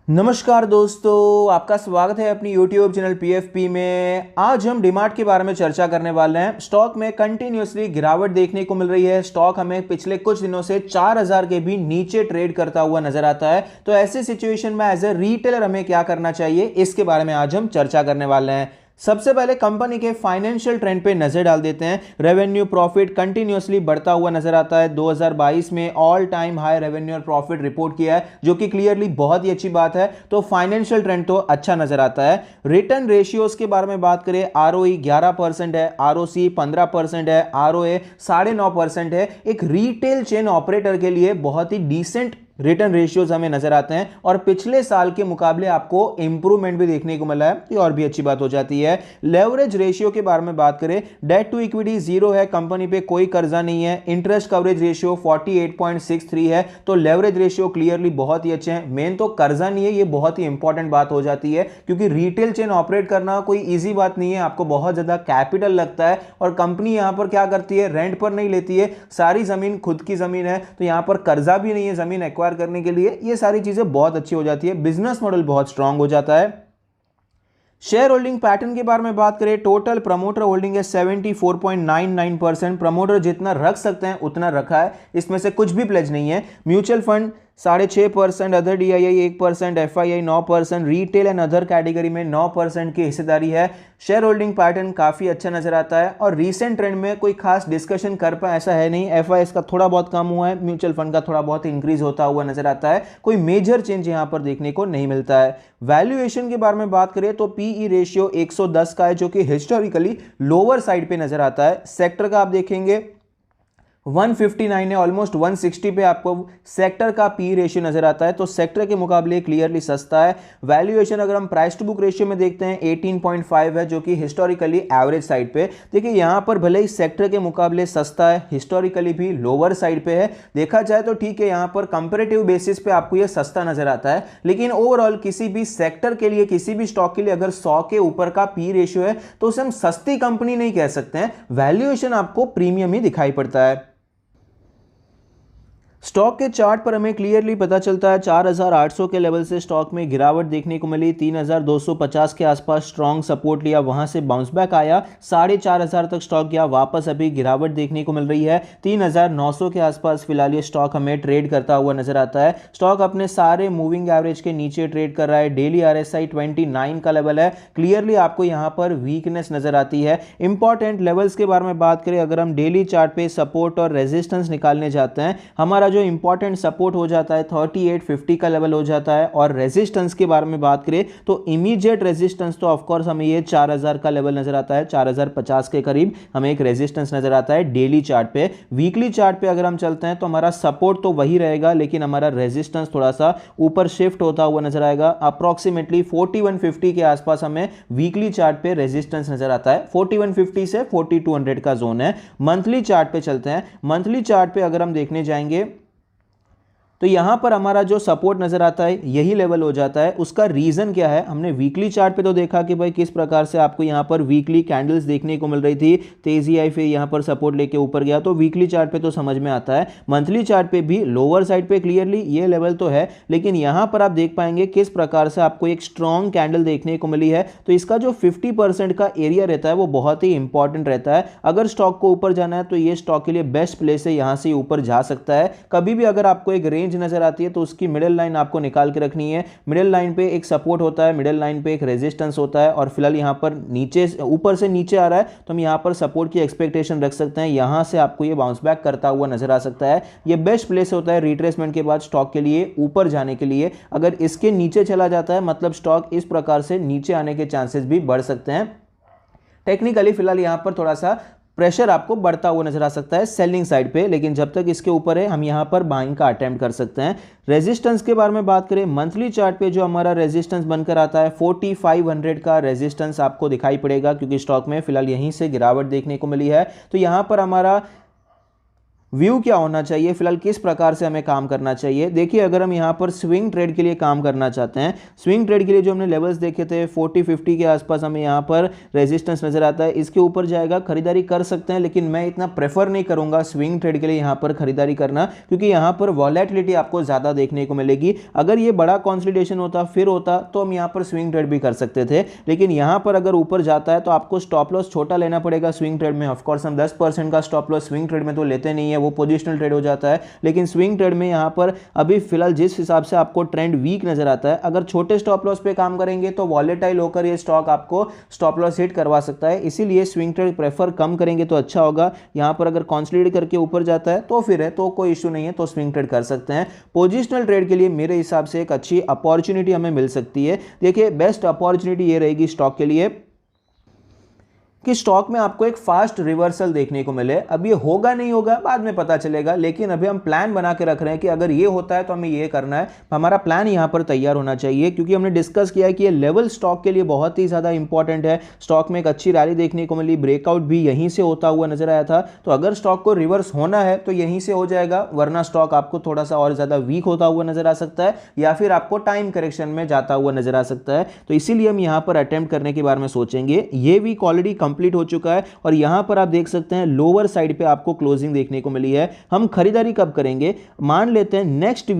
नमस्कार दोस्तों, आपका स्वागत है अपनी YouTube चैनल PFP में। आज हम डीमार्ट के बारे में चर्चा करने वाले हैं। स्टॉक में कंटिन्यूअसली गिरावट देखने को मिल रही है। स्टॉक हमें पिछले कुछ दिनों से 4000 के भी नीचे ट्रेड करता हुआ नजर आता है। तो ऐसे सिचुएशन में एज ए रिटेलर हमें क्या करना चाहिए, इसके बारे में आज हम चर्चा करने वाले हैं। सबसे पहले कंपनी के फाइनेंशियल ट्रेंड पे नजर डाल देते हैं। रेवेन्यू प्रॉफिट कंटिन्यूअसली बढ़ता हुआ नजर आता है। 2022 में ऑल टाइम हाई रेवेन्यू और प्रॉफिट रिपोर्ट किया है, जो कि क्लियरली बहुत ही अच्छी बात है। तो फाइनेंशियल ट्रेंड तो अच्छा नजर आता है। रिटर्न रेशियोज के बारे में बात करें, ROE 11% है, ROC 15% है, ROA 9.5% है। एक रिटेल चेन ऑपरेटर के लिए बहुत ही डिसेंट रिटर्न रेशियोज हमें नजर आते हैं और पिछले साल के मुकाबले आपको इंप्रूवमेंट भी देखने को मिला है, ये और भी अच्छी बात हो जाती है। लेवरेज रेशियो के बारे में बात करें, डेट टू इक्विटी 0 है, कंपनी पे कोई कर्जा नहीं है। इंटरेस्ट कवरेज रेशियो 48.63 है, तो लेवरेज रेशियो क्लियरली बहुत ही अच्छे हैं। मेन तो कर्जा नहीं है, ये बहुत ही इंपॉर्टेंट बात हो जाती है, क्योंकि रिटेल चेन ऑपरेट करना कोई ईजी बात नहीं है। आपको बहुत ज्यादा कैपिटल लगता है और कंपनी यहां पर क्या करती है, रेंट पर नहीं लेती है, सारी जमीन खुद की जमीन है, तो यहां पर कर्जा भी नहीं है जमीन एक्वायर करने के लिए। ये सारी चीजें बहुत अच्छी हो जाती है, बिजनेस मॉडल बहुत स्ट्रांग हो जाता है। शेयर होल्डिंग पैटर्न के बारे में बात करें, टोटल प्रमोटर होल्डिंग है 74.99%। प्रमोटर जितना रख सकते हैं उतना रखा है, इसमें से कुछ भी प्लेज नहीं है। Mutual fund 6.5%, other DII 1%, FII 9%, retail and other category में 9% की हिस्सेदारी है। शेयर होल्डिंग पैटर्न काफी अच्छा नजर आता है और रीसेंट ट्रेंड में कोई खास डिस्कशन कर पाए ऐसा है नहीं। FIS का थोड़ा बहुत कम हुआ है, म्यूचुअल फंड का थोड़ा बहुत इंक्रीज होता हुआ नजर आता है। कोई मेजर चेंज यहां पर देखने को नहीं मिलता है। वैल्यूएशन के बारे में बात करें तो PE रेशियो 110 का है, जो कि हिस्टोरिकली लोअर साइड पे नजर आता है। सेक्टर का आप देखेंगे 159 है, ऑलमोस्ट 160 पे आपको सेक्टर का पी रेशियो नजर आता है, तो सेक्टर के मुकाबले क्लियरली सस्ता है। वैल्यूएशन अगर हम प्राइस टू बुक रेशियो में देखते हैं 18.5 है, जो कि हिस्टोरिकली एवरेज साइड पे। देखिए यहां पर भले ही सेक्टर के मुकाबले सस्ता है, हिस्टोरिकली भी लोअर साइड पे है। देखा जाए तो ठीक है, यहां पर कंपेरेटिव बेसिस पे आपको यह सस्ता नजर आता है, लेकिन ओवरऑल किसी भी सेक्टर के लिए, किसी भी स्टॉक के लिए अगर 100 के ऊपर का पी रेशियो है तो उसे हम सस्ती कंपनी नहीं कह सकते हैं। वैल्यूएशन आपको प्रीमियम ही दिखाई पड़ता है। स्टॉक के चार्ट पर हमें क्लियरली पता चलता है 4800 के लेवल से स्टॉक में गिरावट देखने को मिली। 3250 के आसपास स्ट्रॉन्ग सपोर्ट लिया, वहां से बाउंस बैक आया, 4500 तक स्टॉक गया, वापस अभी गिरावट देखने को मिल रही है। 3900 के आसपास फिलहाल ये स्टॉक हमें ट्रेड करता हुआ नजर आता है। स्टॉक अपने सारे मूविंग एवरेज के नीचे ट्रेड कर रहा है। डेली RSI 29 का लेवल है, क्लियरली आपको यहां पर वीकनेस नजर आती है। इंपॉर्टेंट लेवल्स के बारे में बात करें, अगर हम डेली चार्ट पे सपोर्ट और रेजिस्टेंस निकालने जाते हैं, हमारा जो इंपॉर्टेंट सपोर्ट हो जाता है 3850 का लेवल हो जाता है। और रेजिस्टेंस के बारे में बात करें तो इमीडिएट रेजिस्टेंस तो ऑफ कोर्स हमें ये 4000 का लेवल नजर आता है, 4050 के करीब हमें एक रेजिस्टेंस नजर आता है डेली चार्ट पे। वीकली चार्ट पे अगर हम चलते हैं तो हमारा सपोर्ट तो वही रहेगा, लेकिन हमारा रेजिस्टेंस थोड़ा सा ऊपर शिफ्ट होता हुआ नजर आएगा। अप्रोक्सीमेटली 4150 के आसपास हमें वीकली चार्ट पे रेजिस्टेंस नजर आता है। 4150 से 4200 का जोन है। मंथली चार्ट पे चलते हैं। मंथली चार्ट पे अगर हम देखने जाएंगे तो यहां पर हमारा जो सपोर्ट नजर आता है यही लेवल हो जाता है। उसका रीजन क्या है, हमने वीकली चार्ट पे तो देखा कि भाई किस प्रकार से आपको यहां पर वीकली कैंडल्स देखने को मिल रही थी, तेजी आई, फिर यहां पर सपोर्ट लेके ऊपर गया, तो वीकली चार्ट पे तो समझ में आता है। मंथली चार्ट पे भी लोअर साइड पे क्लियरली ये लेवल तो है, लेकिन यहां पर आप देख पाएंगे किस प्रकार से आपको एक स्ट्रॉन्ग कैंडल देखने को मिली है। तो इसका जो 50% का एरिया रहता है वो बहुत ही इंपॉर्टेंट रहता है। अगर स्टॉक को ऊपर जाना है तो ये स्टॉक के लिए बेस्ट प्लेस है, यहां से ऊपर जा सकता है। कभी भी अगर आपको एक रेंज नजर आती है तो उसकी मिडिल लाइन आपको निकाल के रखनी है। मिडिल लाइन पे एक सपोर्ट होता है, मिडिल लाइन पे एक रेजिस्टेंस होता है, और फिलहाल यहां पर नीचे ऊपर से नीचे आ रहा है तो हम यहां पर सपोर्ट की एक्सपेक्टेशन रख सकते हैं। यहां से आपको ये बाउंस बैक करता हुआ नजर आ सकता है। ये बेस्ट प्लेस होता है रिट्रेसमेंट के बाद स्टॉक के लिए ऊपर जाने के लिए। अगर इसके नीचे चला जाता है मतलब स्टॉक इस प्रकार से नीचे आने के चांसेस भी बढ़ सकते हैं। टेक्निकली फिलहाल यहां पर थोड़ा सा प्रेशर आपको बढ़ता हुआ नजर आ सकता है सेलिंग साइड पे, लेकिन जब तक इसके ऊपर है हम यहां पर बाइंग का अटेम्प्ट कर सकते हैं। रेजिस्टेंस के बारे में बात करें, मंथली चार्ट पे जो हमारा रेजिस्टेंस बनकर आता है 4500 का रेजिस्टेंस आपको दिखाई पड़ेगा, क्योंकि स्टॉक में फिलहाल यहीं से गिरावट देखने को मिली है। तो यहां पर हमारा व्यू क्या होना चाहिए, फिलहाल किस प्रकार से हमें काम करना चाहिए। देखिए अगर हम यहाँ पर स्विंग ट्रेड के लिए काम करना चाहते हैं, स्विंग ट्रेड के लिए जो हमने लेवल्स देखे थे 40-50 के आसपास हमें यहाँ पर रेजिस्टेंस नजर आता है, इसके ऊपर जाएगा खरीदारी कर सकते हैं, लेकिन मैं इतना प्रेफर नहीं करूंगा स्विंग ट्रेड के लिए यहाँ पर खरीदारी करना, क्योंकि यहाँ पर वॉलेटिलिटी आपको ज़्यादा देखने को मिलेगी। अगर ये बड़ा कंसोलिडेशन होता फिर होता तो हम यहाँ पर स्विंग ट्रेड भी कर सकते थे, लेकिन यहाँ पर अगर ऊपर जाता है तो आपको स्टॉप लॉस छोटा लेना पड़ेगा स्विंग ट्रेड में। ऑफकोर्स हम 10% का स्टॉप लॉस स्विंग ट्रेड में तो लेते नहीं है, वो पोजिशनल ट्रेड हो जाता है, लेकिन स्विंग ट्रेड में यहाँ पर अभी फिलहाल जिस हिसाब से आपको ट्रेंड वीक नजर आता है, अगर छोटे स्टॉप लॉस पे काम करेंगे तो वॉलेटाइल होकर ये स्टॉक आपको स्टॉप लॉस हिट करवा सकता है, इसीलिए स्विंग ट्रेड प्रेफर कम करेंगे तो अच्छा होगा। यहाँ पर अगर कंसोलिडेट करके ऊपर जाता है तो फिर है तो कोई इशू नहीं है, तो स्विंग ट्रेड कर सकते हैं। पोजिशनल ट्रेड के लिए मेरे हिसाब से एक अच्छी अपॉर्चुनिटी हमें मिल सकती है। देखिए बेस्ट अपॉर्चुनिटी ये रहेगी स्टॉक के लिए कि स्टॉक में आपको एक फास्ट रिवर्सल देखने को मिले। अब ये होगा नहीं होगा बाद में पता चलेगा, लेकिन अभी हम प्लान बना के रख रहे हैं कि अगर ये होता है तो हमें ये करना है, हमारा प्लान यहाँ पर तैयार होना चाहिए, क्योंकि हमने डिस्कस किया है कि ये लेवल स्टॉक के लिए बहुत ही ज़्यादा इंपॉर्टेंट है। स्टॉक में एक अच्छी रैली देखने को मिली, ब्रेकआउट भी यहीं से होता हुआ नजर आया था, तो अगर स्टॉक को रिवर्स होना है तो यहीं से हो जाएगा, वरना स्टॉक आपको थोड़ा सा और ज़्यादा वीक होता हुआ नजर आ सकता है, या फिर आपको टाइम करेक्शन में जाता हुआ नजर आ सकता है। तो इसीलिए हम यहाँ पर अटेम्प्ट करने के बारे में सोचेंगे। ये वीक ऑलरेडी कंप्लीट हो चुका है और यहां पर आप देख सकते हैं लोअर साइड पे आपको क्लोजिंग देखने को मिली है। हम खरीदारी कब करेंगे, मान लेते हैं नेक्स्ट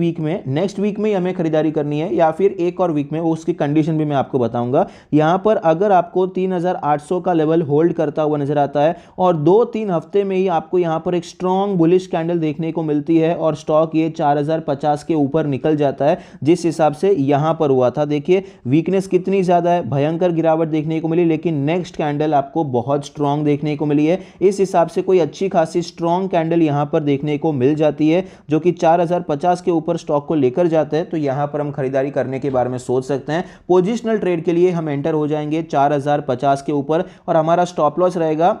वीक में हमें खरीदारी करनी है, या फिर एक और वीक में, उसकी कंडीशन भी मैं आपको बताऊंगा। यहां पर अगर आपको 3800 का लेवल होल्ड करता हुआ नजर आता है और 2-3 हफ्ते में ही आपको यहां पर एक स्ट्रॉन्ग बुलिश कैंडल देखने को मिलती है और स्टॉक ये 4050 के ऊपर निकल जाता है, जिस हिसाब से यहां पर हुआ था। देखिए वीकनेस कितनी ज्यादा है, भयंकर गिरावट देखने को मिली, लेकिन नेक्स्ट कैंडल आपको बहुत स्ट्रॉन्ग देखने को मिली है। इस हिसाब से कोई अच्छी खासी स्ट्रॉन्ग कैंडल यहां पर देखने को मिल जाती है जो कि 4050 के ऊपर स्टॉक को लेकर जाते हैं, तो यहां पर हम खरीदारी करने के बारे में सोच सकते हैं। पोजिशनल ट्रेड के लिए हम एंटर हो जाएंगे 4050 के ऊपर और हमारा स्टॉप लॉस रहेगा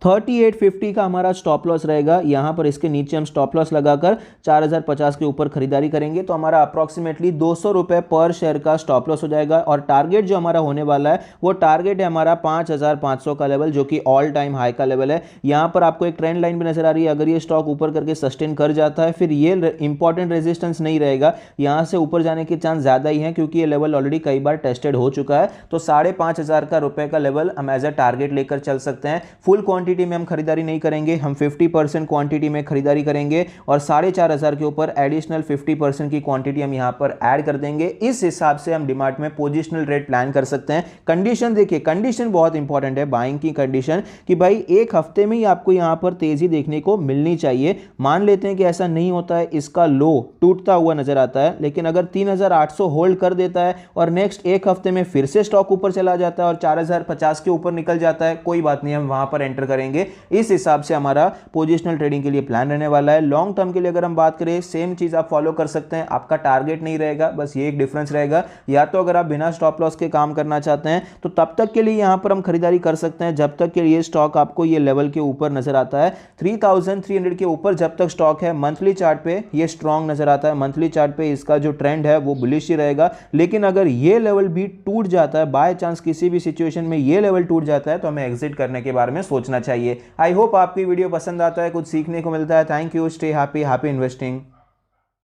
3850 का हमारा स्टॉप लॉस रहेगा। यहां पर इसके नीचे हम स्टॉप लॉस लगाकर 4050 के ऊपर खरीदारी करेंगे तो हमारा अप्रॉक्सीमेटली 200 रुपए पर शेयर का स्टॉप लॉस हो जाएगा। और टारगेट जो हमारा होने वाला है वो टारगेट है हमारा 5500 का लेवल, जो कि ऑल टाइम हाई का लेवल है। यहां पर आपको एक ट्रेंड लाइन भी नजर आ रही है, अगर ये स्टॉक ऊपर करके सस्टेन कर जाता है फिर ये इंपॉर्टेंट रेजिस्टेंस नहीं रहेगा, यहां से ऊपर जाने के चांस ज्यादा ही है, क्योंकि ये लेवल ऑलरेडी कई बार टेस्टेड हो चुका है। तो 5500 का रुपए का लेवल हम एज अ टारगेट लेकर चल सकते हैं। फुल क्वांटिटी में हम खरीदारी नहीं करेंगे, हम 50% क्वांटिटी में खरीदारी करेंगे और 4500 के ऊपर एडिशनल 50% की क्वांटिटी हम यहां पर ऐड कर देंगे। इस हिसाब से हम डिमार्ट में पोजिशनल रेट प्लान कर सकते हैं। कंडीशन देखिए, कंडीशन बहुत इंपॉर्टेंट है बाइंग की कंडीशन, कि भाई एक हफ्ते में ही आपको यहां पर तेजी देखने को मिलनी चाहिए। मान लेते हैं कि ऐसा नहीं होता है, इसका लो टूटता हुआ नजर आता है, लेकिन अगर 3800 होल्ड कर देता है और नेक्स्ट एक हफ्ते में फिर से स्टॉक ऊपर चला जाता है और 4050 के ऊपर निकल जाता है, कोई बात नहीं, हम वहां पर एंटर करेंगे। इस हिसाब से हमारा पोजिशनल ट्रेडिंग के लिए प्लान रहने वाला है। लॉन्ग टर्म के लिए अगर हम बात करें, सेम चीज आप फॉलो कर सकते हैं, आपका टारगेट नहीं रहेगा, बस ये एक डिफरेंस रहेगा। या तो अगर आप बिना स्टॉप लॉस के काम करना चाहते हैं तो तब तक के लिए यहां पर हम खरीदारी कर सकते हैं जब तक के लिए स्टॉक आपको ये लेवल के ऊपर नजर आता है। 3300 के ऊपर जब तक स्टॉक है, मंथली चार्ट पे ये स्ट्रॉन्ग नजर आता है, मंथली चार्ट पे इसका जो ट्रेंड है वो बुलिश ही रहेगा। लेकिन अगर ये लेवल भी टूट जाता है, बाय चांस किसी भी सिचुएशन में ये लेवल टूट जाता है, तो हमें एग्जिट करने के बारे में सोचना चाहिए। आई होप आपकी वीडियो पसंद आता है, कुछ सीखने को मिलता है। Thank you, stay happy, happy investing.